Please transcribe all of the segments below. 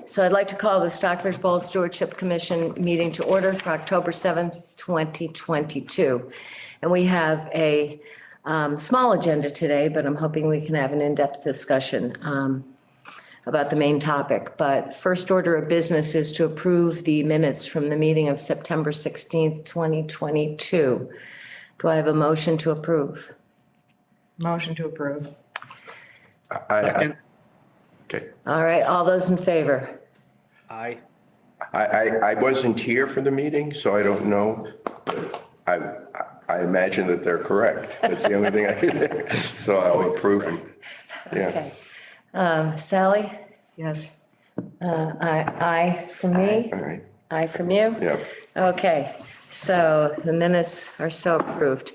So I'd like to call the Stockbridge Bowl Stewardship Commission meeting to order for October 7th, 2022. And we have a small agenda today, but I'm hoping we can have an in-depth discussion about the main topic. But first order of business is to approve the minutes from the meeting of September 16th, 2022. Do I have a motion to approve? Motion to approve. Okay. All right, all those in favor? Aye. I wasn't here for the meeting, so I don't know. I imagine that they're correct. That's the only thing I can, so I'll approve them. Yeah. Okay. Sally? Yes. Aye from me? All right. Aye from you? Yeah. Okay, so the minutes are so approved.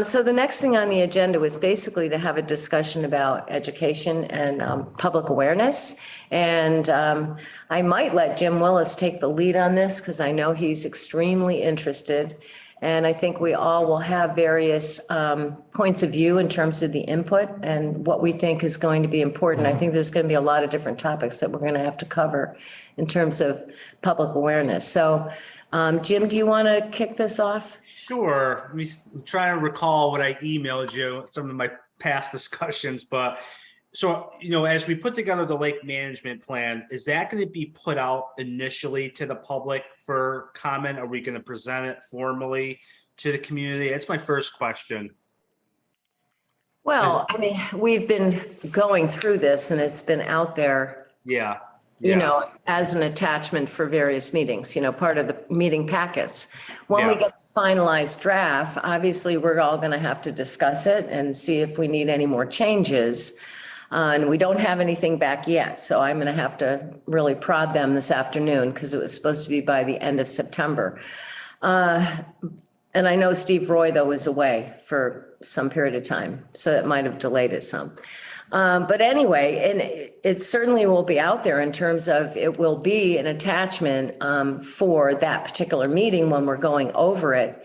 So the next thing on the agenda was basically to have a discussion about education and public awareness. And I might let Jim Willis take the lead on this because I know he's extremely interested. And I think we all will have various points of view in terms of the input and what we think is going to be important. I think there's going to be a lot of different topics that we're going to have to cover in terms of public awareness. So Jim, do you want to kick this off? Sure. I'm trying to recall what I emailed you, some of my past discussions, but so, as we put together the lake management plan, is that going to be put out initially to the public for comment? Are we going to present it formally to the community? That's my first question. Well, I mean, we've been going through this and it's been out there, Yeah. as an attachment for various meetings, part of the meeting packets. When we get the finalized draft, obviously, we're all going to have to discuss it and see if we need any more changes. And we don't have anything back yet, so I'm going to have to really prod them this afternoon because it was supposed to be by the end of September. And I know Steve Roy, though, was away for some period of time, so that might have delayed it some. But anyway, and it certainly will be out there in terms of it will be an attachment for that particular meeting when we're going over it.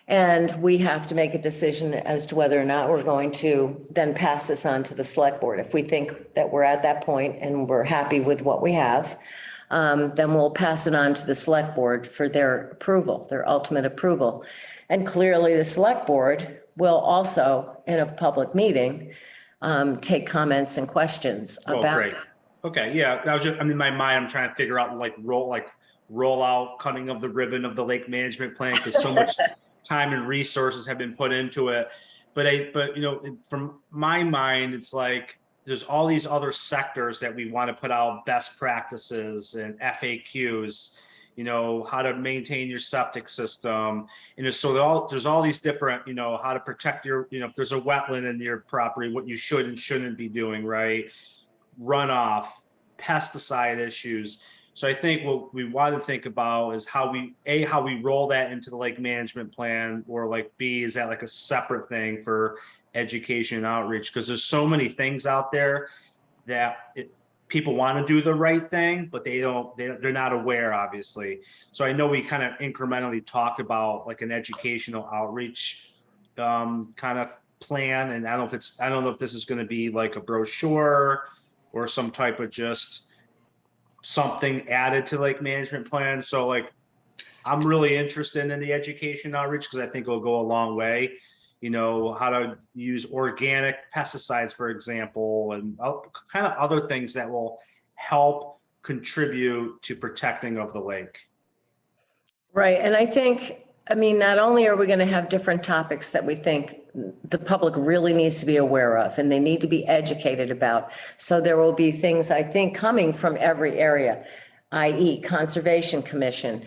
And we have to make a decision as to whether or not we're going to then pass this on to the select board. If we think that we're at that point and we're happy with what we have, then we'll pass it on to the select board for their approval, their ultimate approval. And clearly the select board will also, in a public meeting, take comments and questions about. Great. Okay, yeah, that was just, in my mind, I'm trying to figure out roll out cutting of the ribbon of the lake management plan because so much time and resources have been put into it. But from my mind, it's like there's all these other sectors that we want to put out best practices and FAQs, how to maintain your septic system. So there's all these different, how to protect your, if there's a wetland in your property, what you should and shouldn't be doing, right? Runoff, pesticide issues. So I think what we want to think about is how we roll that into the lake management plan, or B, is that like a separate thing for education and outreach? Because there's so many things out there that people want to do the right thing, but they're not aware, obviously. So I know we kind of incrementally talked about like an educational outreach kind of plan. And I don't know if this is going to be like a brochure or some type of just something added to lake management plan. So I'm really interested in the education outreach because I think it'll go a long way. How to use organic pesticides, for example, and kind of other things that will help contribute to protecting of the lake. Right. And I think, not only are we going to have different topics that we think the public really needs to be aware of and they need to be educated about. So there will be things, I think, coming from every area, i.e. Conservation Commission,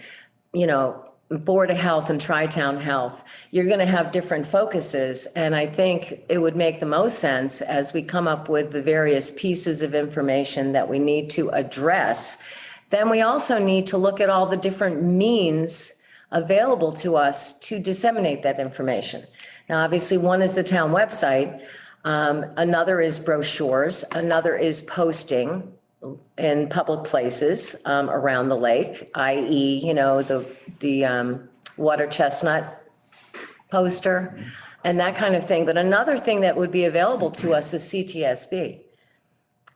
Board of Health and Tri-Town Health. You're going to have different focuses. And I think it would make the most sense as we come up with the various pieces of information that we need to address. Then we also need to look at all the different means available to us to disseminate that information. Now, obviously, one is the town website. Another is brochures. Another is posting in public places around the lake, i.e., the water chestnut poster and that kind of thing. But another thing that would be available to us is CTSV,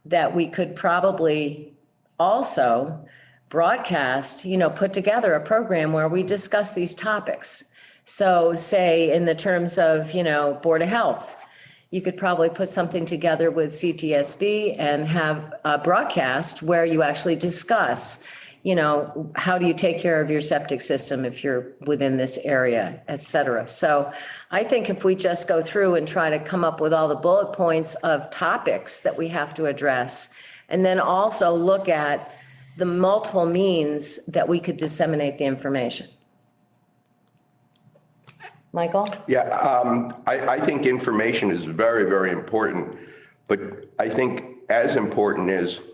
that we could probably also broadcast, put together a program where we discuss these topics. So say in the terms of, Board of Health, you could probably put something together with CTSB and have a broadcast where you actually discuss, how do you take care of your septic system if you're within this area, et cetera. So I think if we just go through and try to come up with all the bullet points of topics that we have to address, and then also look at the multiple means that we could disseminate the information. Michael? Yeah, I think information is very, very important, but I think as important is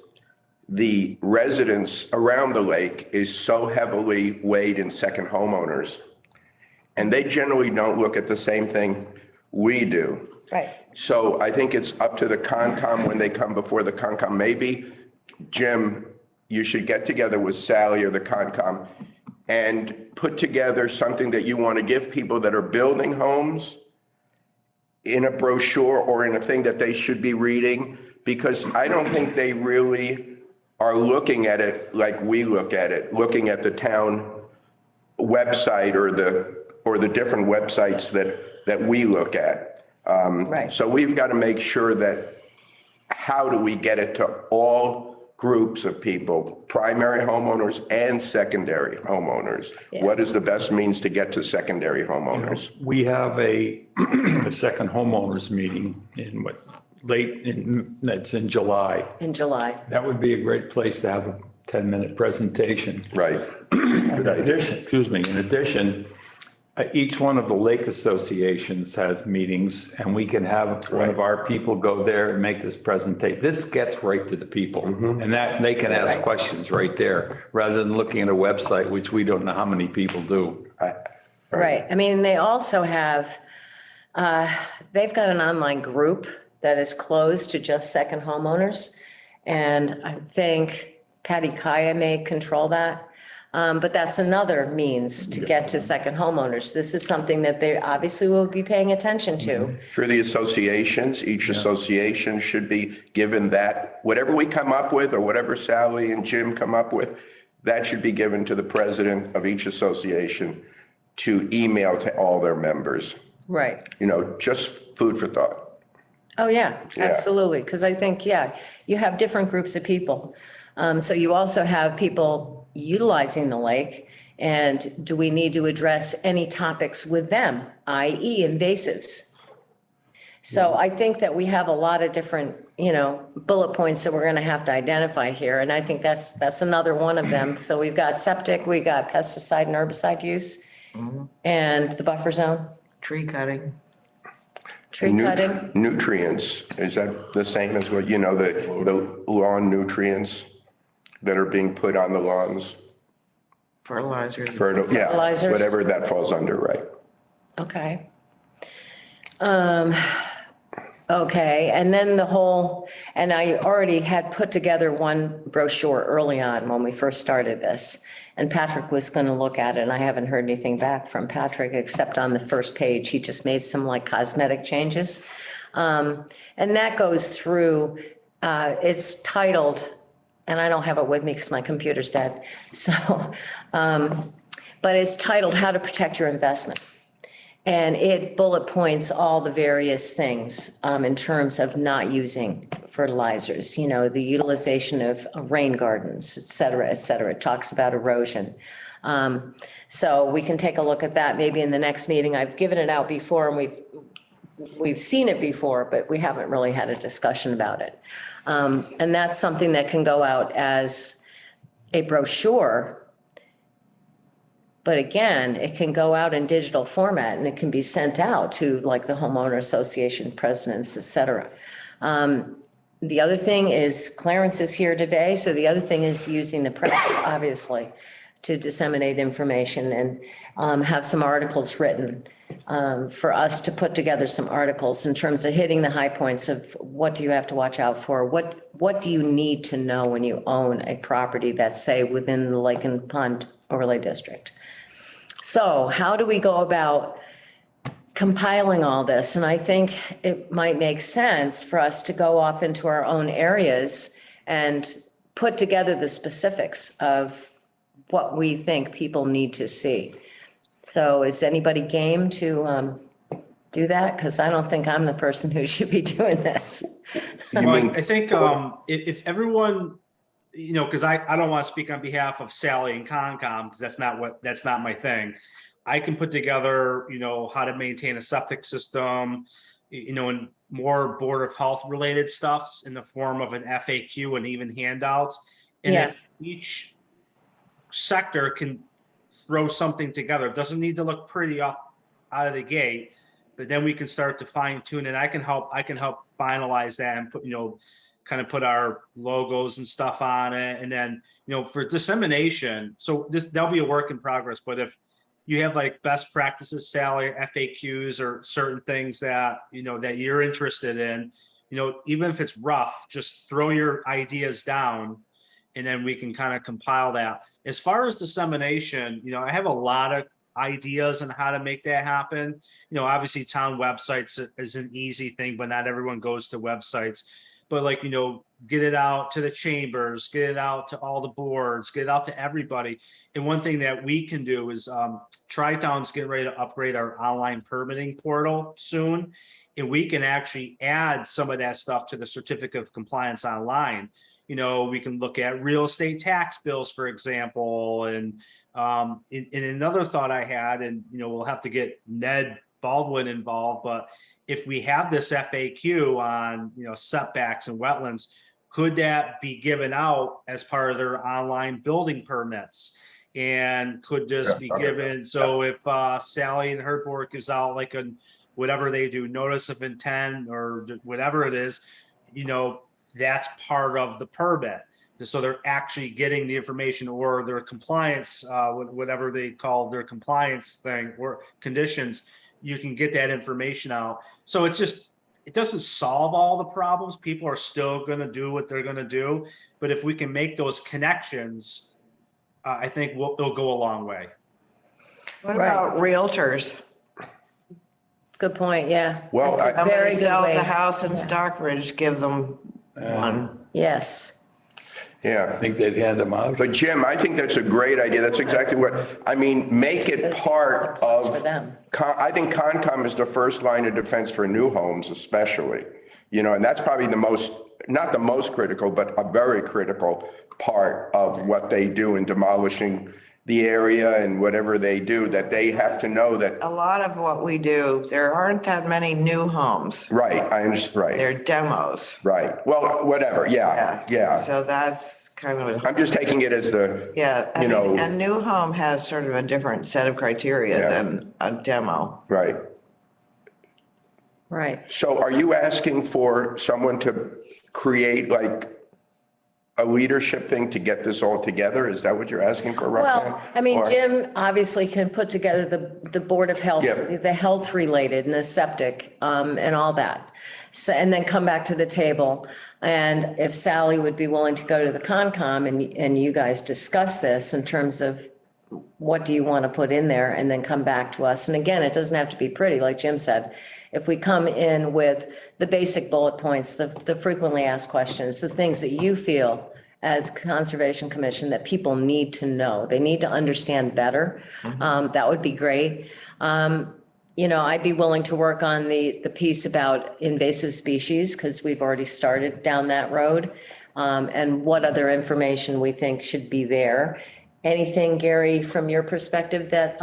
the residents around the lake is so heavily weighed in second homeowners. And they generally don't look at the same thing we do. Right. So I think it's up to the Concom when they come before the Concom. Maybe, Jim, you should get together with Sally or the Concom and put together something that you want to give people that are building homes in a brochure or in a thing that they should be reading, because I don't think they really are looking at it like we look at it, looking at the town website or the different websites that we look at. Right. So we've got to make sure that how do we get it to all groups of people, primary homeowners and secondary homeowners? Yeah. What is the best means to get to secondary homeowners? We have a second homeowners meeting it's in July. In July. That would be a great place to have a 10-minute presentation. Right. In addition, each one of the lake associations has meetings, and we can have one of our people go there and make this presentation. This gets right to the people, and that they can ask questions right there, rather than looking at a website, which we don't know how many people do. Right. I mean, they also have, they've got an online group that is closed to just second homeowners. And I think Patty Kaya may control that. But that's another means to get to second homeowners. This is something that they obviously will be paying attention to. Through the associations, each association should be given that, whatever we come up with or whatever Sally and Jim come up with, that should be given to the president of each association to email to all their members. Right. Just food for thought. Oh, yeah, Yeah. absolutely. Because I think, you have different groups of people. So you also have people utilizing the lake. And do we need to address any topics with them, i.e. invasives? So I think that we have a lot of different, bullet points that we're going to have to identify here. And I think that's another one of them. So we've got septic, we got pesticide and herbicide use and the buffer zone, Tree cutting. tree cutting. Nutrients, is that the same as what, the lawn nutrients that are being put on the lawns? Fertilizers. Yeah, Fertilizers. whatever that falls under, right? Okay. Okay, and then and I already had put together one brochure early on when we first started this. And Patrick was going to look at it, and I haven't heard anything back from Patrick, except on the first page. He just made some cosmetic changes. And that goes through, it's titled, and I don't have it with me because my computer's dead. So, but it's titled How to Protect Your Investment. And it bullet points all the various things in terms of not using fertilizers, the utilization of rain gardens, et cetera, et cetera. It talks about erosion. So we can take a look at that maybe in the next meeting. I've given it out before and we've seen it before, but we haven't really had a discussion about it. And that's something that can go out as a brochure. But again, it can go out in digital format and it can be sent out to the homeowner association presidents, et cetera. The other thing is Clarence is here today. So the other thing is using the press, obviously, to disseminate information and have some articles written for us to put together some articles in terms of hitting the high points of what do you have to watch out for? What do you need to know when you own a property that's, say, within the Lake and Pond Overlay District? So how do we go about compiling all this? And I think it might make sense for us to go off into our own areas and put together the specifics of what we think people need to see. So is anybody game to do that? Because I don't think I'm the person who should be doing this. You Well, mean, I think if everyone, because I don't want to speak on behalf of Sally and Concom, because that's not my thing. I can put together, how to maintain a septic system, and more Board of Health related stuffs in the form of an FAQ and even handouts. And Yeah. if each sector can throw something together, it doesn't need to look pretty out of the gate, but then we can start to fine tune, and I can help finalize that and put, kind of put our logos and stuff on it. And then, for dissemination, so that'll be a work in progress, but if you have like best practices, Sally, FAQs, or certain things that, that you're interested in, even if it's rough, just throw your ideas down and then we can kind of compile that. As far as dissemination, I have a lot of ideas on how to make that happen. Obviously town websites is an easy thing, but not everyone goes to websites. But get it out to the chambers, get it out to all the boards, get it out to everybody. And one thing that we can do is Tri-Town's getting ready to upgrade our online permitting portal soon. And we can actually add some of that stuff to the certificate of compliance online. We can look at real estate tax bills, for example. And another thought I had, and we'll have to get Ned Baldwin involved, but if we have this FAQ on, setbacks and wetlands, could that be given out as part of their online building permits? And could this be given, so if Sally and her board gives out like whatever they do, notice of intent or whatever it is, that's part of the permit. So they're actually getting the information, or their compliance, whatever they call their compliance thing or conditions, you can get that information out. So it doesn't solve all the problems. People are still going to do what they're going to do. But if we can make those connections, I think it'll go a long way. What Right. about realtors? Good point, yeah. Well, That's a Somebody very good sells way. a house in Stockbridge, give them one. Yes, I yeah. think they'd hand them out. But Jim, I think that's a great idea. That's exactly make it part plus for of, them. I think Concom is the first line of defense for new homes especially, and that's probably not the most critical, but a very critical part of what they do in demolishing the area and whatever they do, that they have to know that, A lot of what we do, there aren't that many new homes. right, I understand, right, They're demos. right. Well, whatever, yeah. So that's kind of, I'm just taking it as the, a new home has sort of a different set of criteria Yeah. than a demo. right. Right. So are you asking for someone to create like a leadership thing to get this all together? Is that what you're asking for, Roxanne? Well, I mean, Or- Jim obviously can put together the Board of Health, Yeah. the health related and the septic, and all that. So, and then come back to the table. And if Sally would be willing to go to the Concom and you guys discuss this in terms of what do you want to put in there, and then come back to us. And again, it doesn't have to be pretty, like Jim said. If we come in with the basic bullet points, the frequently asked questions, the things that you feel as Conservation Commission that people need to know, they need to understand better, that would be great. I'd be willing to work on the piece about invasive species, because we've already started down that road, and what other information we think should be there. Anything, Gary, from your perspective that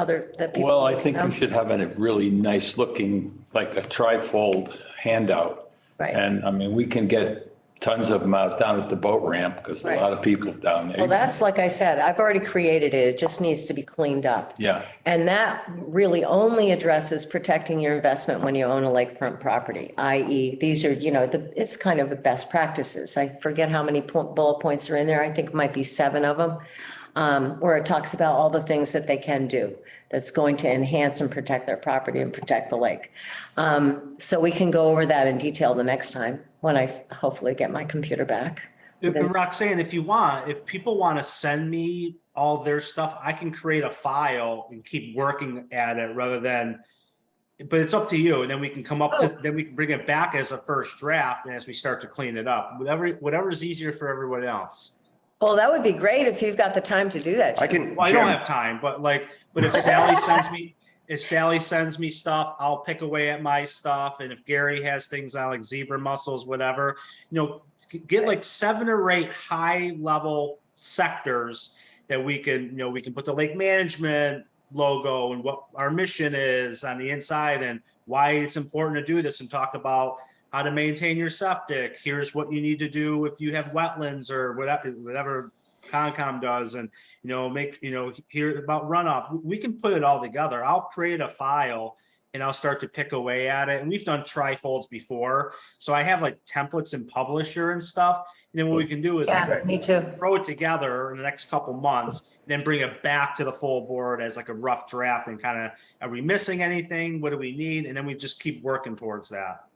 people? Well, I need to think know? you should have a really nice looking, like a trifold handout. Right. And I mean, we can get tons of them out down at the boat ramp because a lot of people down there. Well, that's, like I said, I've already created it. It just needs to be cleaned up. Yeah. And that really only addresses protecting your investment when you own a lakefront property, i.e. these are, it's kind of the best practices. I forget how many bullet points are in there. I think it might be 7 of them, where it talks about all the things that they can do that's going to enhance and protect their property and protect the lake. So we can go over that in detail the next time when I hopefully get my computer back. And Roxanne, if people want to send me all their stuff, I can create a file and keep working at it rather than, but it's up to you. And then we can then we can bring it back as a first draft and as we start to clean it up, whatever is easier for everyone else. Well, that would be great if you've got the time to do that. I can, Well, I don't Jim, have time, but if Sally sends me stuff, I'll pick away at my stuff. And if Gary has things on like zebra mussels, whatever, get like 7 or 8 high level sectors that we can put the lake management logo and what our mission is on the inside and why it's important to do this, and talk about how to maintain your septic. Here's what you need to do if you have wetlands or whatever Concom does, and hear about runoff. We can put it all together. I'll create a file and I'll start to pick away at it. And we've done trifolds before, so I have like templates in Publisher and stuff. And then what we can do is Yeah, me too. throw it together in the next couple months, then bring it back to the full board as like a rough draft and kind of, are we missing anything? What do we need? And then we just keep working towards that.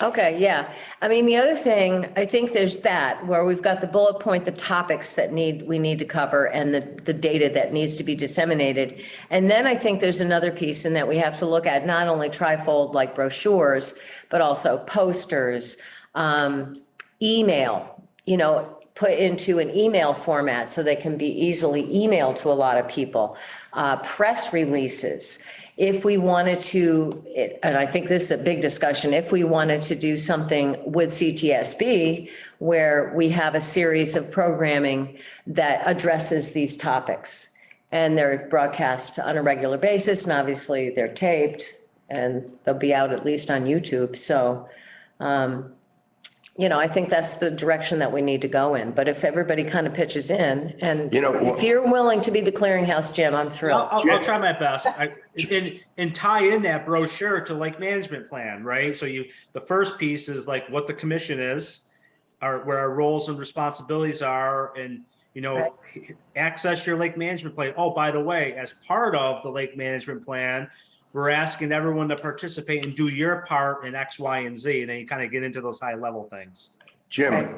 Okay, yeah. I mean, the other thing, I think there's that where we've got the bullet point, the topics that we need to cover, and the data that needs to be disseminated. And then I think there's another piece in that we have to look at not only trifold like brochures, but also posters, email, put into an email format so they can be easily emailed to a lot of people, press releases. If we wanted to, and I think this is a big discussion, if we wanted to do something with CTSB where we have a series of programming that addresses these topics and they're broadcast on a regular basis, and obviously they're taped and they'll be out at least on YouTube. So, I think that's the direction that we need to go in. But if everybody kind of pitches in, and if you're willing to be the clearinghouse, Jim, I'm thrilled. I'll try my best. And tie in that brochure to lake management plan, right? So the first piece is like what the commission is, where our roles and responsibilities are, and Right. access your lake management plan. Oh, by the way, as part of the lake management plan, we're asking everyone to participate and do your part in X, Y, and Z. And then you kind of get into those high level things. Jim,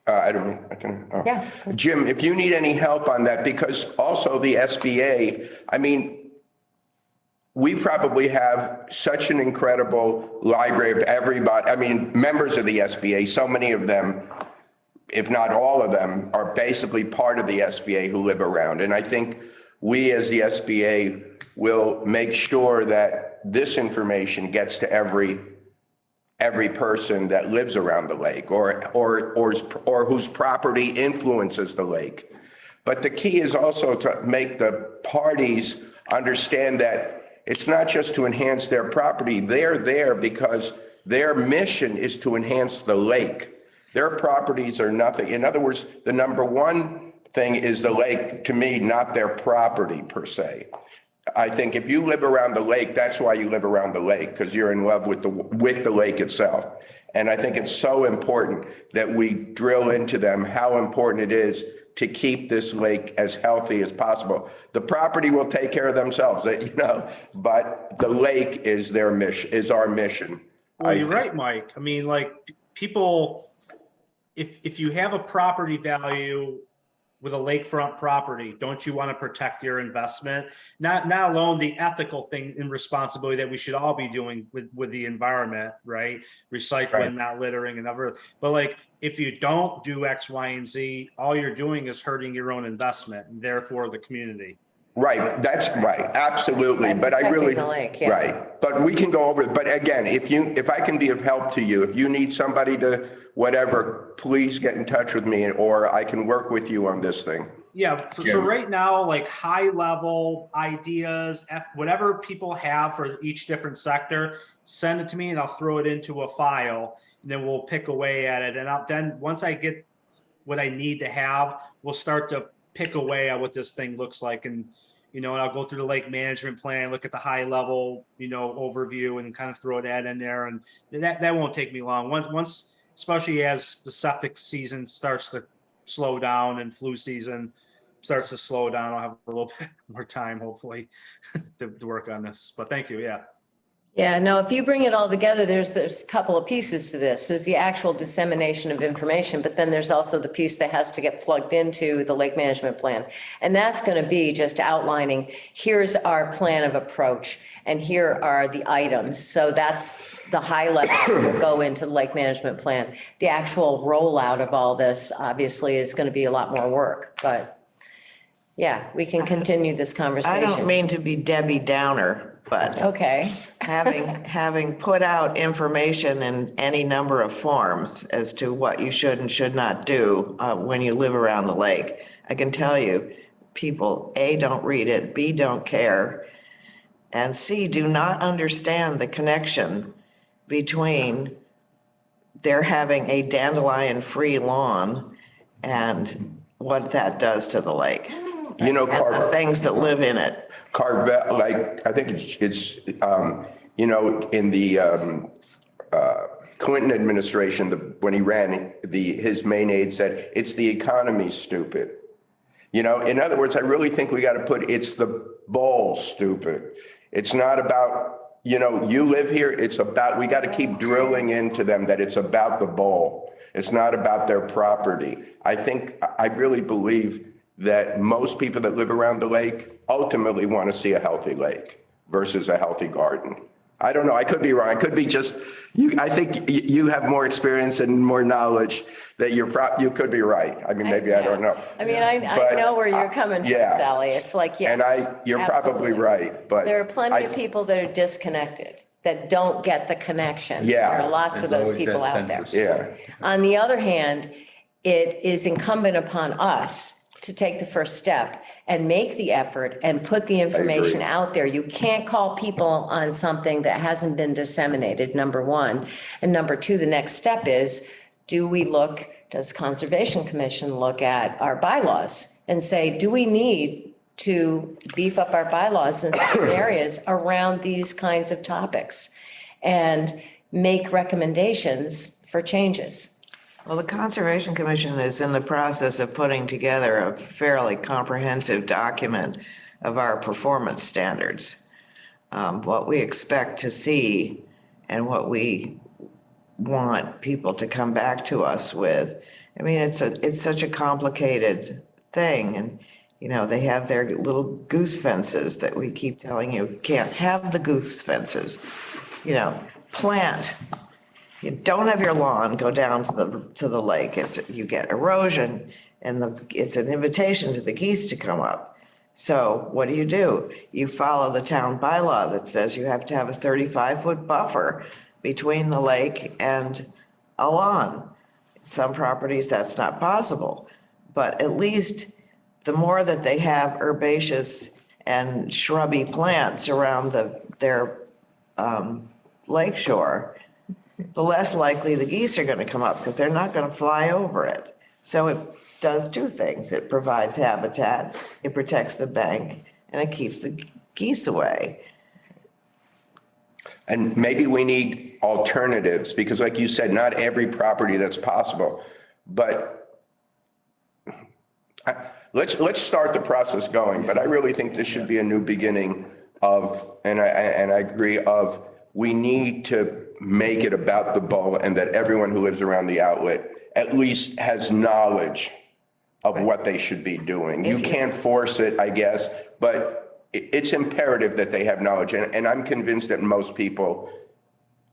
Yeah. Jim, if you need any help on that, because also the SBA, I mean, we probably have such an incredible library of everybody. I mean, members of the SBA, so many of them, if not all of them, are basically part of the SBA who live around. And I think we as the SBA will make sure that this information gets to every person that lives around the lake or whose property influences the lake. But the key is also to make the parties understand that it's not just to enhance their property. They're there because their mission is to enhance the lake. Their properties are nothing. In other words, the number one thing is the lake, to me, not their property per se. I think if you live around the lake, that's why you live around the lake, because you're in love with the lake itself. And I think it's so important that we drill into them how important it is to keep this lake as healthy as possible. The property will take care of themselves, but the lake is their mission, is our mission. Well, you're right, Mike. I mean, like people, if you have a property value with a lakefront property, don't you want to protect your investment? Not alone the ethical thing and responsibility that we should all be doing with the environment, right? Recycling, right. Not littering and other, but like, if you don't do X, Y, and Z, all you're doing is hurting your own investment and therefore the community. Right, that's right, absolutely. But I really, right. But we can go over it. But again, if I can be of help to you, if you need somebody to whatever, please get in touch with me, or I can work with you on this thing. Yeah, so right now, like high level ideas, whatever people have for each different sector, send it to me and I'll throw it into a file and then we'll pick away at it. And then once I get what I need to have, we'll start to pick away at what this thing looks like. And I'll go through the lake management plan, look at the high level, overview and kind of throw that in there. And that won't take me long. Once, especially as the septic season starts to slow down and flu season starts to slow down, I'll have a little bit more time, hopefully, to work on this. But thank you. Yeah. Yeah, no, if you bring it all together, there's a couple of pieces to this. There's the actual dissemination of information, but then there's also the piece that has to get plugged into the lake management plan. And that's going to be just outlining, here's our plan of approach, and here are the items. So that's the high level that will go into the lake management plan. The actual rollout of all this obviously is going to be a lot more work, but yeah, we can continue this I conversation. don't mean to be Debbie Downer, but Okay. having put out information in any number of forms as to what you should and should not do when you live around the lake, I can tell you, people, A, don't read it, B, don't care, and C, do not understand the connection between there having a dandelion-free lawn and what that does to the lake. You know, And the Carver, things that live in it. Carvel, like, I think it's you know, in the Clinton administration, when he ran, his main aide said, it's the economy, stupid. You know, in other words, I really think we got to put, it's the bowl, stupid. It's not about, you know, you live here, it's about, we got to keep drilling into them that it's about the bowl. It's not about their property. I really believe that most people that live around the lake ultimately want to see a healthy lake versus a healthy garden. I don't know. I could be wrong. I could be just, I think you have more experience and more knowledge that you could be right. I mean, maybe I don't know. I mean, I know where you're coming from, yeah. Sally. It's like, yes. And you're probably absolutely. right, but. There are plenty of people that are disconnected, that don't get the connection. Yeah. There are lots of There's those always people that out there. 10%. Yeah. On the other hand, it is incumbent upon us to take the first step and make the effort and put the information out there. You can't call people on something that hasn't been disseminated, number one. And number two, the next step is, does Conservation Commission look at our bylaws and say, do we need to beef up our bylaws in certain areas around these kinds of topics and make recommendations for changes? Well, the Conservation Commission is in the process of putting together a fairly comprehensive document of our performance standards. What we expect to see and what we want people to come back to us with. I mean, it's such a complicated thing, and, you know, they have their little goose fences that we keep telling you can't have the goose fences. You know, plant. You don't have your lawn go down to the lake. You get erosion, and it's an invitation to the geese to come up. So what do? You follow the town bylaw that says you have to have a 35-foot buffer between the lake and a lawn. Some properties, that's not possible. But at least the more that they have herbaceous and shrubby plants around their lake shore, the less likely the geese are going to come up because they're not going to fly over it. So it does two things. It provides habitat, it protects the bank, and it keeps the geese away. And maybe we need alternatives because like you said, not every property that's possible, but let's start the process going. But I really think this should be a new beginning and I agree we need to make it about the bowl and that everyone who lives around the outlet at least has knowledge of what they should be doing. You can't force it, I guess, but it's imperative that they have knowledge. And I'm convinced that most people,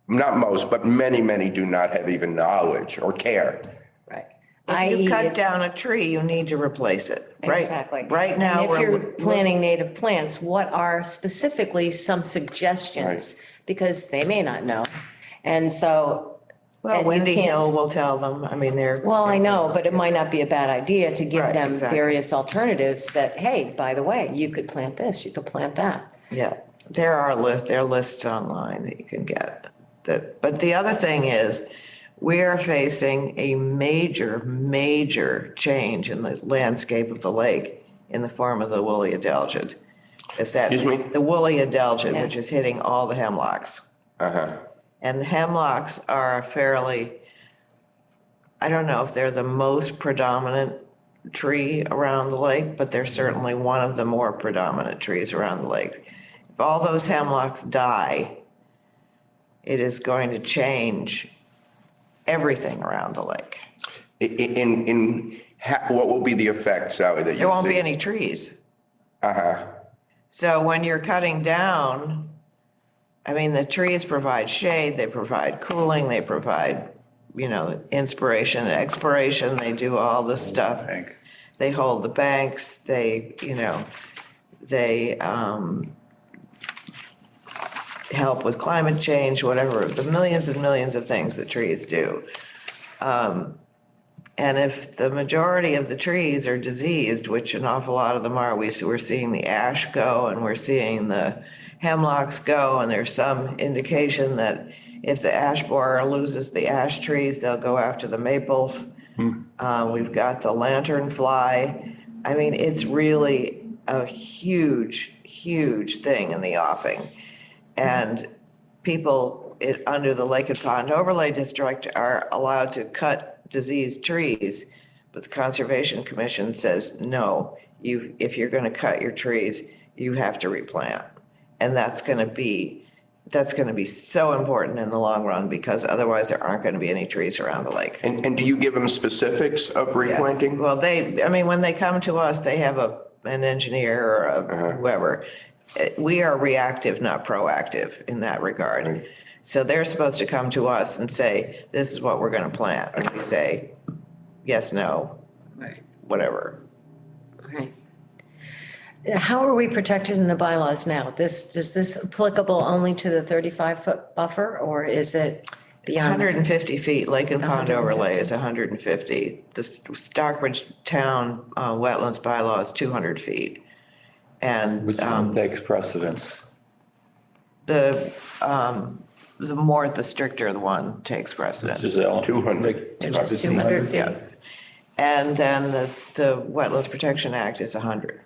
not most, but many do not have even knowledge or care. Right. If you cut down a tree, you need to replace it, right? Exactly. Right now, And if you're planting native plants, what are specifically some suggestions? Because they may not know. And so. well, and you Windy can't- Hill will tell them. I mean, they're. Well, I know, but it might not be a bad idea to give Right, them exactly. various alternatives that, hey, by the way, you could plant this, you could plant that. Yeah, there are lists online that you can get. But the other thing is, we are facing a major change in the landscape of the lake in the form of the woolly adelgid. Excuse me? The woolly adelgid, Yeah. which is hitting all the hemlocks. Uh-huh. And the hemlocks are I don't know if they're the most predominant tree around the lake, but they're certainly one of the more predominant trees around the lake. If all those hemlocks die, it is going to change everything around the lake. What will be the effect, Sally, that you see? There won't be any trees. So when you're cutting down, I mean, the trees provide shade, they provide cooling, they provide, inspiration and exploration. They do all this stuff. They hold the banks, they help with climate change, whatever, the millions and millions of things that trees do. And if the majority of the trees are diseased, which an awful lot of them are, we're seeing the ash go and we're seeing the hemlocks go, and there's some indication that if the ash borer loses the ash trees, they'll go after the maples. We've got the lanternfly. I mean, it's really a huge, huge thing in the offing. And people under the Lake and Pond Overlay District are allowed to cut diseased trees, but the Conservation Commission says, no, if you're going to cut your trees, you have to replant. And that's going to be so important in the long run, because otherwise there aren't going to be any trees around the lake. And do you give them specifics of replanting? Yes. Well, when they come to us, they have an engineer or whoever. We are reactive, not proactive in that regard. Right. So they're supposed to come to us and say, this is what we're going to plant. And we say, yes, no, Right. whatever. Right. How are we protected in the bylaws now? Is this applicable only to the 35-foot buffer, or is it beyond? 150 feet, Lake and Pond Overlay is 150. The Stockbridge Town Wetlands bylaw is 200 feet. And Which one takes precedence? the stricter the one takes precedence. Which is L 200. Which is 200 feet. Yeah. And then the Wetlands Protection Act is 100.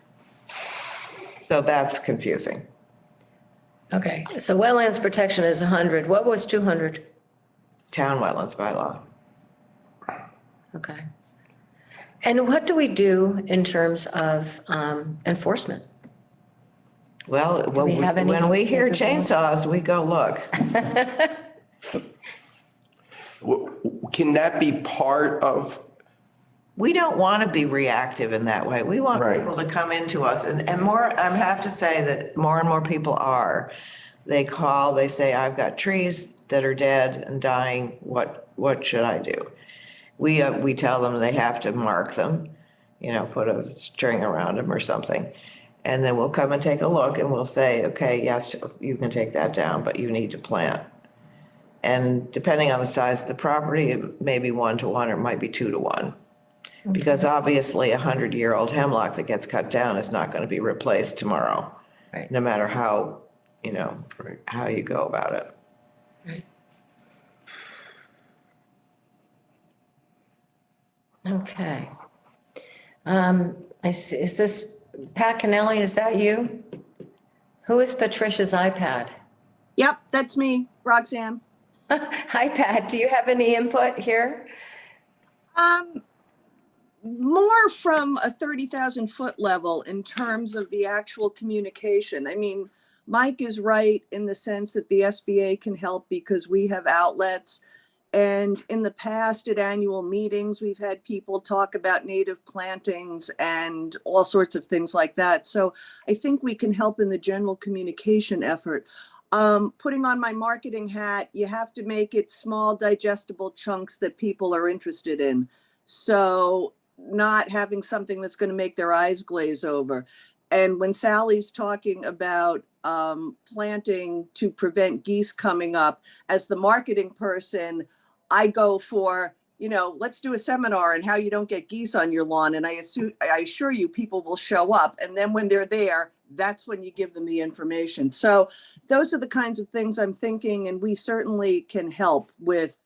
So that's confusing. Okay, so wetlands protection is 100. What was 200? Town Wetlands bylaw. Okay. And what do we do in terms of enforcement? Well, we have any when we hear capability? chainsaws, we go look. Can that be part of? We don't want to be reactive in that way. We want Right. people to come into us, and more, I have to say that more and more people are. They call, they say, I've got trees that are dead and dying. What should I do? We tell them they have to mark them, put a string around them or something. And then we'll come and take a look and we'll say, okay, yes, you can take that down, but you need to plant. And depending on the size of the property, it may be 1 to 1 or it might be 2 to 1. Because obviously 100-year-old hemlock that gets cut down is not going to be replaced tomorrow. Right. No matter how, how you go about it. Right. Okay. I see, is this Pat Kennelly, is that you? Who is Patricia's iPad? Yep, that's me, Roxanne. Hi, Pat, do you have any input here? More from a 30,000 foot level in terms of the actual communication. I mean, Mike is right in the sense that the SBA can help because we have outlets. And in the past at annual meetings, we've had people talk about native plantings and all sorts of things like that. So I think we can help in the general communication effort. Putting on my marketing hat, you have to make it small, digestible chunks that people are interested in. So not having something that's going to make their eyes glaze over. And when Sally's talking about planting to prevent geese coming up, as the marketing person, I go for, let's do a seminar on how you don't get geese on your lawn. And I assure you people will show up. And then when they're there, that's when you give them the information. So those are the kinds of things I'm thinking, and we certainly can help with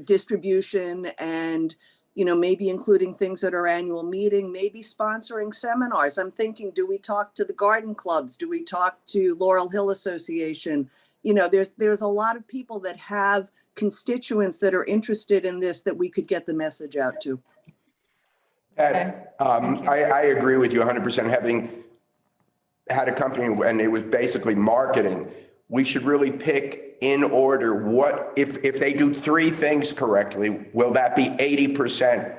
distribution and, maybe including things at our annual meeting, maybe sponsoring seminars. I'm thinking, do we talk to the garden clubs? Do we talk to Laurel Hill Association? There's a lot of people that have constituents that are interested in this that we could get the message out to. Pat, I agree with you 100%. Having had a company and it was basically marketing, we should really pick in order, what, if they do three things correctly, will that be 80%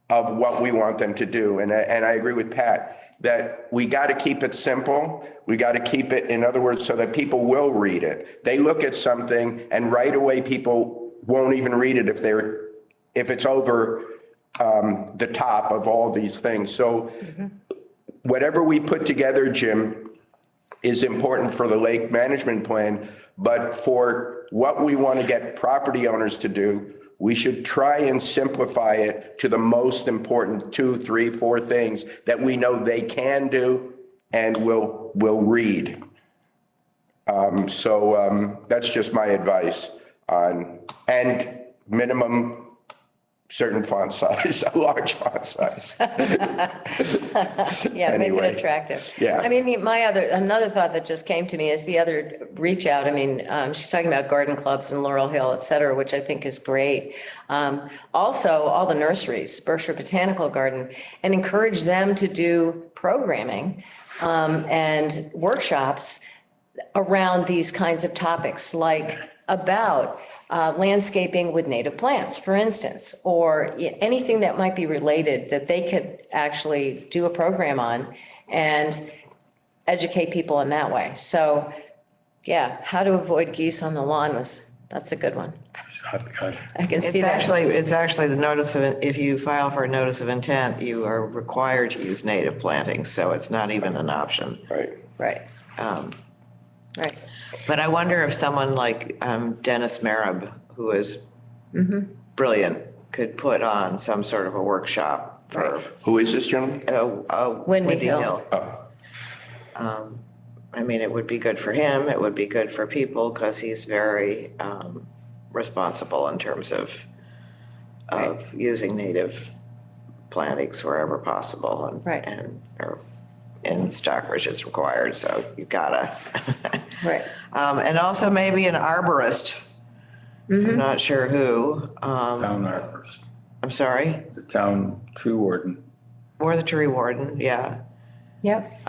of what we want them to do? And I agree with Pat that we got to keep it simple. We got to keep it, in other words, so that people will read it. They look at something and right away people won't even read it if it's over the top of all these things. So whatever we put together, Jim, is important for the lake management plan, but for what we want to get property owners to do, we should try and simplify it to the most important 2, 3, 4 things that we know they can do and will read. So that's just my advice on, and minimum certain font size, a large font size. Yeah, make Anyway. it attractive. Yeah. I mean, another thought that just came to me is the other reach out. I mean, she's talking about garden clubs in Laurel Hill, et cetera, which I think is great. Also, all the nurseries, Berkshire Botanical Garden, and encourage them to do programming and workshops around these kinds of topics, like about landscaping with native plants, for instance, or anything that might be related that they could actually do a program on and educate people in that way. So, yeah, how to avoid geese on the lawn that's a good one. I can see that. It's actually the notice of, if you file for a notice of intent, you are required to use native plantings, so it's not even an option. Right. Right. Right. But I wonder if someone like Dennis Marab, who is brilliant, could put on some sort of a workshop for Who is this gentleman? Windy Hill. I mean, it would be good for him. It would be good for people because he's very responsible in terms of using native plantings wherever possible. And, Right. or in Stockbridge, it's required, so you gotta. Right. And also maybe an arborist. I'm not sure who. Town arborist, I'm sorry, the town tree warden. or the tree warden, yeah. Yep.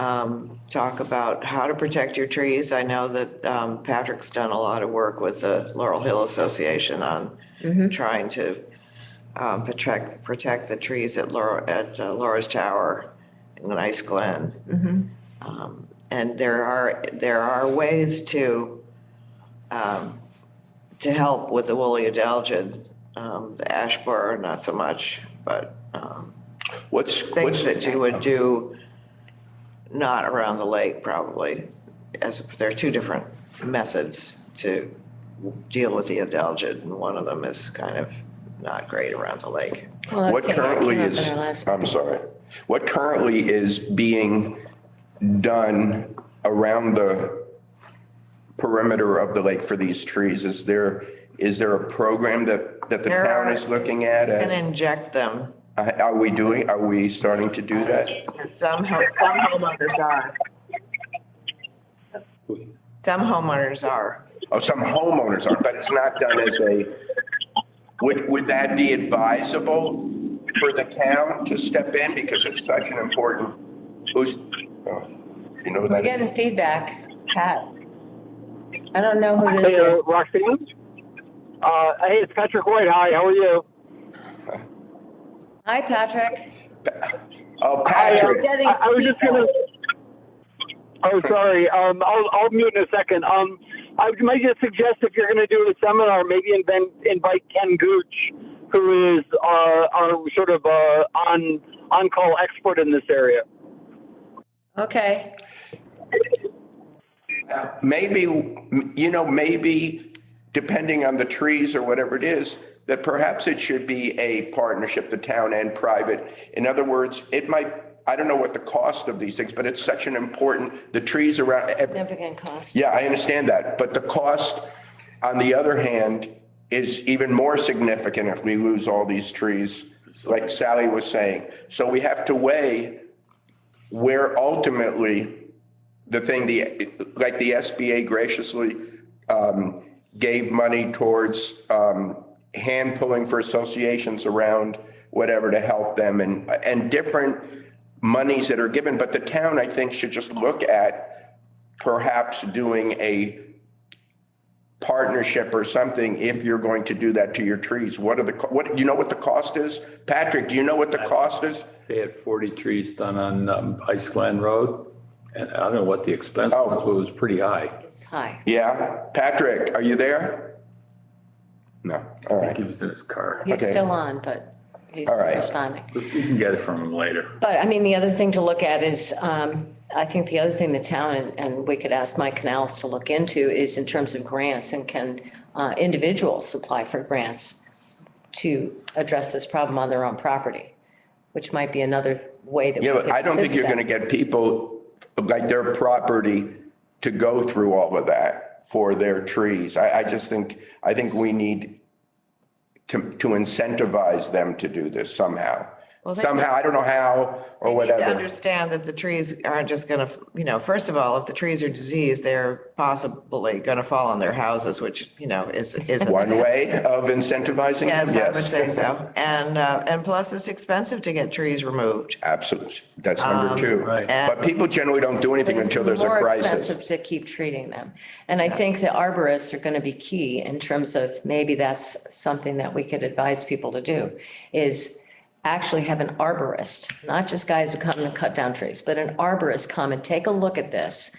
Talk about how to protect your trees. I know that Patrick's done a lot of work with the Laurel Hill Association on trying to protect the trees at Laura's Tower in Nice Glen. And there are ways to help with the woolly adelgid, the ash borer, not so much, but things that you would do not around the lake probably, as there are two different methods to deal with the adelgid, and one of them is kind of not great around the lake. Well, What okay, currently came up in is, our last I'm sorry, what currently is being done around the perimeter of the lake for these trees? Is there a program that the town is looking at? You can inject them. Are we starting to do that? Some homeowners are. Some homeowners are. Oh, some homeowners are, but it's not done as would that be advisable for the town to step in because it's such an important, you know We're that? getting feedback, Pat. I don't know who this Hey, is. Roxanne? Hey, it's Patrick White. Hi, how are you? Hi, Patrick. Oh, Patrick. Getting I was just feedback. gonna. Oh, sorry. I'll mute in a second. I might just suggest if you're gonna do a seminar, maybe invite Ken Gooch, who is our sort of on-call expert in this area. Okay. Maybe depending on the trees or whatever it is, that perhaps it should be a partnership, the town and private. In other words, I don't know what the cost of these things, but it's such an important, the trees around. Significant cost. Yeah, I understand that. But the cost, on the other hand, is even more significant if we lose all these trees, like Sally was saying. So we have to weigh where ultimately like the SBA graciously gave money towards hand pulling for associations around whatever to help them and different monies that are given. But the town, I think, should just look at perhaps doing partnership or something if you're going to do that to your trees. What do you know what the cost is? Patrick, do you know what the cost is? They had 40 trees done on Ice Glen Road. And I don't know what the expense was, but it was pretty high. It's high. Yeah. Patrick, are you there? No. All I think right. he was in his car. He's Okay. still on, but he's All right. responding. We can get it from him later. But I mean, the other thing to look at is, I think the other thing the town, and we could ask Mike Canales to look into, is in terms of grants, and can individuals apply for grants to address this problem on their own property, which might be another way that we Yeah, could but I don't think assist you're them. going to get people like their property to go through all of that for their trees. I think we need to incentivize them to do this somehow. Well, they- Somehow, I don't know how or You need to whatever. understand that the trees aren't just gonna, first of all, if the trees are diseased, they're possibly gonna fall on their houses, which, is. One way of incentivizing them, Yes, I would yes. say so. And plus it's expensive to get trees removed. Absolutely. That's number two. Right. But people generally don't do anything But it's until there's a more crisis. expensive to keep treating them. And I think the arborists are going to be key in terms of, maybe that's something that we could advise people to do, is actually have an arborist, not just guys who come and cut down trees, but an arborist come and take a look at this.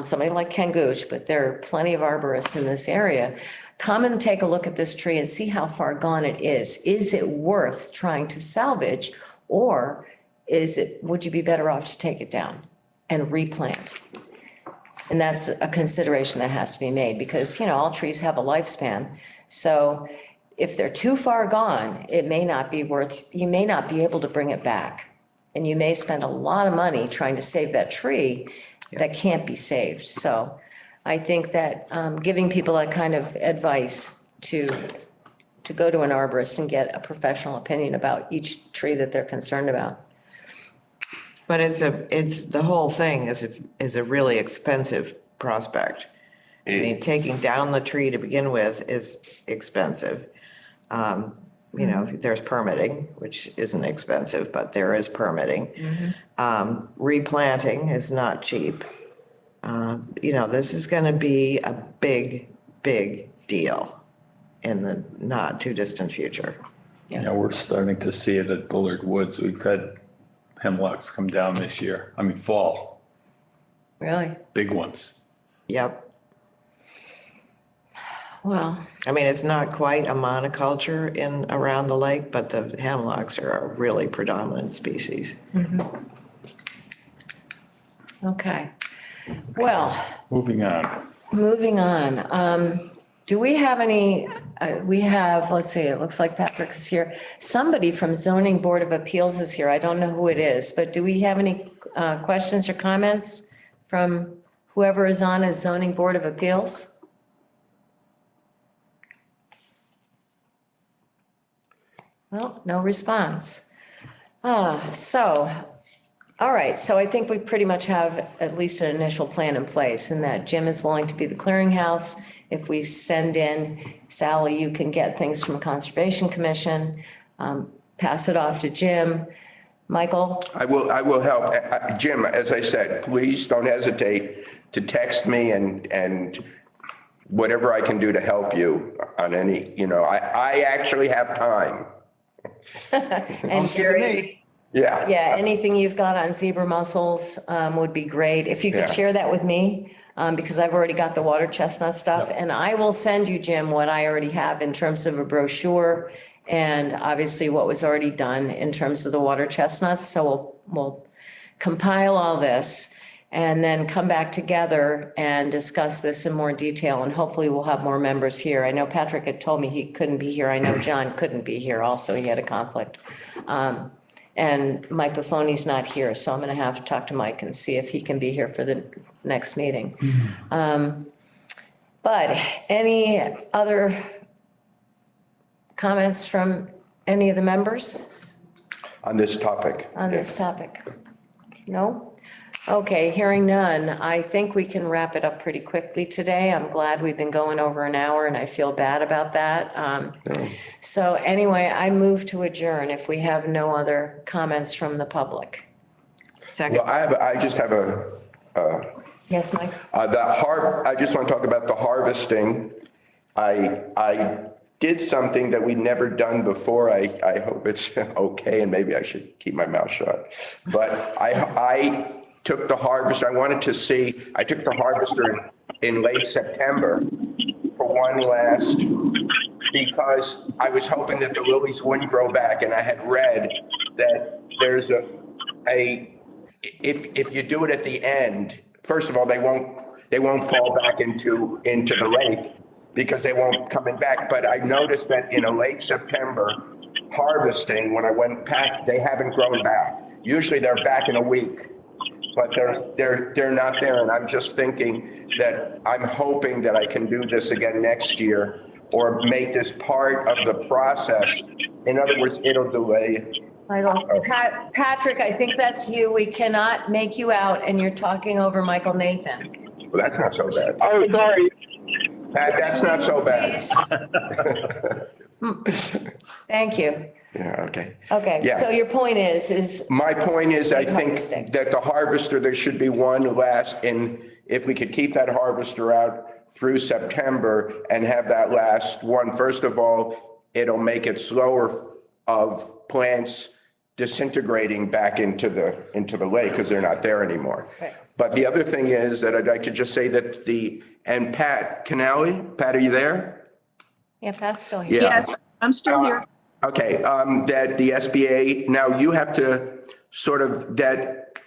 Somebody like Ken Gooch, but there are plenty of arborists in this area. Come and take a look at this tree and see how far gone it is. Is it worth trying to salvage, or would you be better off to take it down and replant? And that's a consideration that has to be made, because, all trees have a lifespan. So if they're too far gone, it may not be you may not be able to bring it back. And you may spend a lot of money trying to save that tree that can't be saved. So I think that giving people that kind of advice to go to an arborist and get a professional opinion about each tree that they're concerned about. But the whole thing is a really expensive prospect. I mean, taking down the tree to begin with is expensive. There's permitting, which isn't expensive, but there is permitting. Replanting is not cheap. This is going to be a big, big deal in the not too distant future. Yeah, we're starting to see it at Bullard Woods. We've had hemlocks come down this year. Fall, Really? big ones. Yep. Well, I mean, it's not quite a monoculture around the lake, but the hemlocks are a really predominant species. okay. Well, Moving on. moving on. Do we have any, let's see, it looks like Patrick is here. Somebody from Zoning Board of Appeals is here. I don't know who it is, but do we have any questions or comments from whoever is on as Zoning Board of Appeals? Well, no response. All right, so I think we pretty much have at least an initial plan in place, and that Jim is willing to be the clearinghouse. If we send in, Sally, you can get things from Conservation Commission, pass it off to Jim. Michael? I will help. Jim, as I said, please don't hesitate to text me and whatever I can do to help you on any, I actually have time. And Gary? Yeah. Yeah, anything you've got on zebra mussels would be great. If you could Yeah. share that with me, because I've already got the water chestnut stuff. And I will send you, Jim, what I already have in terms of a brochure and obviously what was already done in terms of the water chestnuts. So we'll compile all this and then come back together and discuss this in more detail. And hopefully we'll have more members here. I know Patrick had told me he couldn't be here. I know John couldn't be here also. He had a conflict. And Mike Buffoni's not here, so I'm going to have to talk to Mike and see if he can be here for the next meeting. But any other comments from any of the members On this topic. on this topic? No? Okay, hearing none, I think we can wrap it up pretty quickly today. I'm glad we've been going over an hour and I feel bad about that. So anyway, I move to adjourn if we have no other comments from the public. Second. Well, I just have Yes, Mike? I just want to talk about the harvesting I did something that we'd never done before. I hope it's okay, and maybe I should keep my mouth shut. But I took the harvester. I took the harvester in late September for one last, because I was hoping that the lilies wouldn't grow back, and I had read that there's if you do it at the end, first of all, they won't fall back into the lake because they won't coming back. But I noticed that in a late September harvesting, when I went past, they haven't grown back. Usually they're back in a week, but they're not there. And I'm just thinking that I'm hoping that I can do this again next year, or make this part of the process. In other words, it'll delay. Michael, Patrick, I think that's you. We cannot make you out, and you're talking over Michael Nathan. Well, that's not so bad. Oh, sorry. Pat, that's not so bad. Thank you. Yeah, okay. Okay, Yeah. so your point is. My point is, I think Harvesting. that the harvester, there should be one last, and if we could keep that harvester out through September and have that last one, first of all, it'll make it slower of plants disintegrating back into the lake because they're not there anymore. Right. But the other thing is that I'd like to just say that and Pat Canali, Pat, are you there? Yeah, Pat's still here. Yeah. Yes, I'm still here. Okay, that the SBA, now you have to sort of, that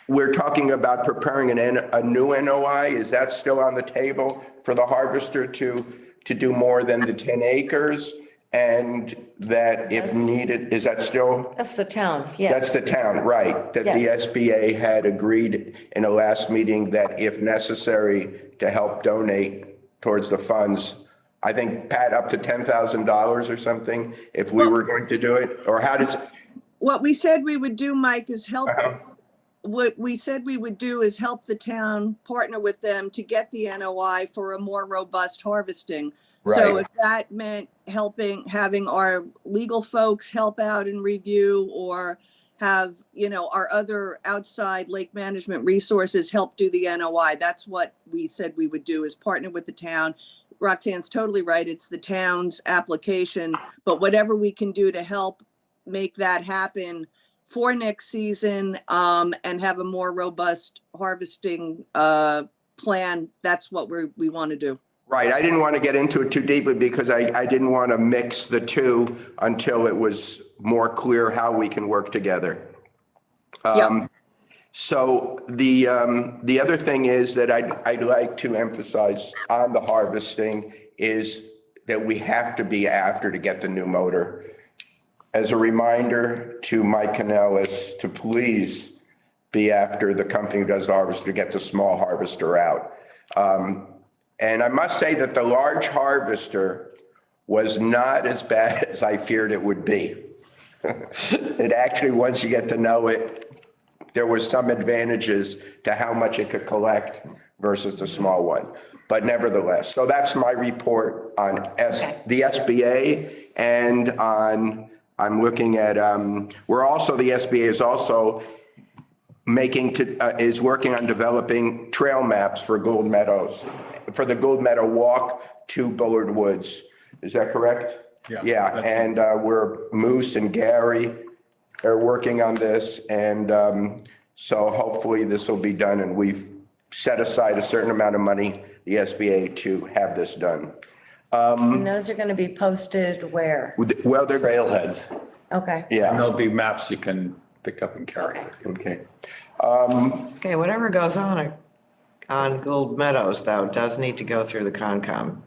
we're talking about preparing a new NOI. Is that still on the table for the harvester to do more than the 10 acres? And that if needed, is that still? That's the town, yeah. That's the town, right? That the Yes. SBA had agreed in a last meeting that if necessary to help donate towards the funds, I think, Pat, up to $10,000 or something, if we were going to do it, or how does? What we said we would do, Mike, is help. What we said we would do is help the town, partner with them to get the NOI for a more robust harvesting. So Right. if that meant having our legal folks help out and review, or have, our other outside lake management resources help do the NOI, that's what we said we would do, is partner with the town. Roxanne's totally right. It's the town's application, but whatever we can do to help make that happen for next season, and have a more robust harvesting plan, that's what we want to do. Right, I didn't want to get into it too deeply because I didn't want to mix the two until it was more clear how we can work together. Yep. So the other thing is that I'd like to emphasize on the harvesting is that we have to be after to get the new motor. As a reminder to Mike Canellis to please be after the company who does the harvester to get the small harvester out. And I must say that the large harvester was not as bad as I feared it would be. It actually, once you get to know it, there was some advantages to how much it could collect versus the small one. But nevertheless, so that's my report on the SBA, and I'm looking at, the SBA is also is working on developing trail maps for Gold Meadows, for the Gold Meadow walk to Bullard Woods. Is that correct? Yeah. Yeah, and Moose and Gary are working on this, and so hopefully this will be done, and we've set aside a certain amount of money, the SBA, to have this done. And those are going to be posted where? Well, they're, Trailheads. Okay. And yeah, there'll be maps you can pick up and carry. Okay. okay. Okay, whatever goes on Gold Meadows, though, does need to go through the Concom.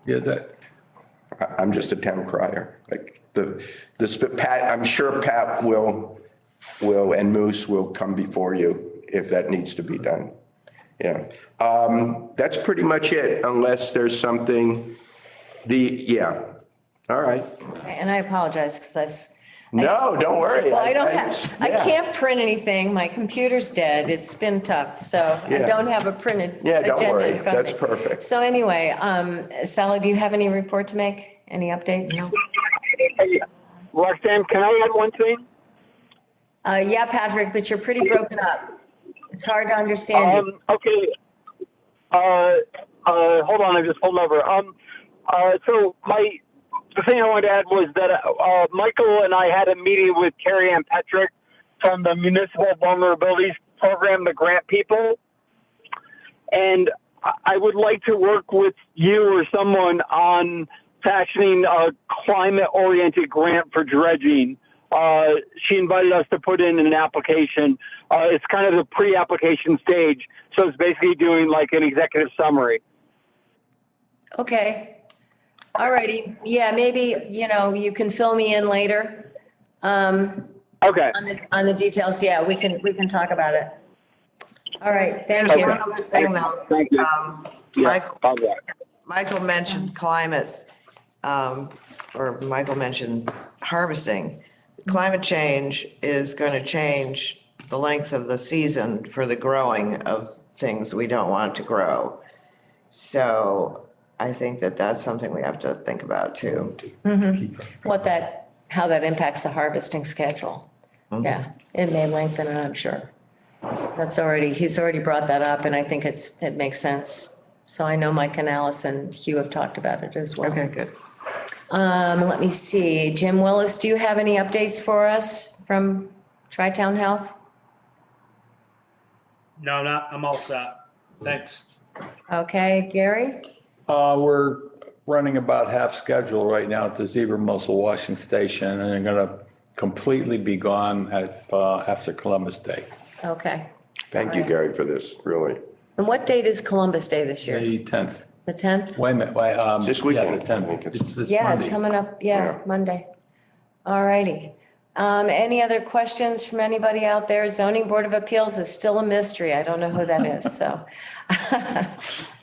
Yeah, that, I'm just a town crier. Like Pat, I'm sure Pat will and Moose will come before you if that needs to be done. Yeah. That's pretty much it, unless there's something, all right. Okay, and I apologize because No, don't worry. Well, I yeah. can't print anything. My computer's dead. It's been tough. So I Yeah. don't have a printed Yeah, don't agenda worry. in front of That's me. perfect. So anyway, Sally, do you have any report to make? Any updates? Hey, Roxanne, can I add one thing? Yeah, Patrick, but you're pretty broken up. It's hard to understand you. Okay. hold on, I just pulled over. So the thing I wanted to add was that Michael and I had a meeting with Carrie Ann Petrick from the Municipal Vulnerabilities Program, the grant people, and I would like to work with you or someone on fashioning a climate-oriented grant for dredging. She invited us to put in an application. It's kind of the pre-application stage, so it's basically doing like an executive summary. Okay. All righty. Yeah, maybe, you can fill me in later. Okay. On the details. Yeah, we can talk about it. All right. Thank There's you. one other thing though. Thank you. Michael mentioned climate, or Michael mentioned harvesting. Climate change is going to change the length of the season for the growing of things we don't want to grow. So I think that that's something we have to think about too. How that impacts the harvesting schedule. Yeah, it may lengthen it, I'm sure. He's already brought that up, and I think it makes sense. So I know Mike and Alice and Hugh have talked about it as well. Okay, good. Let me see. Jim Willis, do you have any updates for us from Tri-Town Health? No, I'm all set. Thanks. Okay, Gary? We're running about half schedule right now at the zebra mussel washing station, and they're going to completely be gone after Columbus Day. Okay. Thank you, Gary, for this, really. And what date is Columbus Day this year? The 10th. The 10th? Wait a minute, This yeah, weekend. the 10th. It's this Yeah, it's Monday. coming up, Yeah. Monday. All righty. Any other questions from anybody out there? Zoning Board of Appeals is still a mystery. I don't know who that is, so.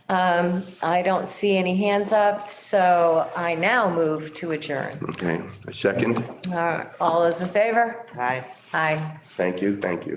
I don't see any hands up, so I now move to adjourn. Okay, a second. All those in favor? Bye. Aye. Thank you, thank you.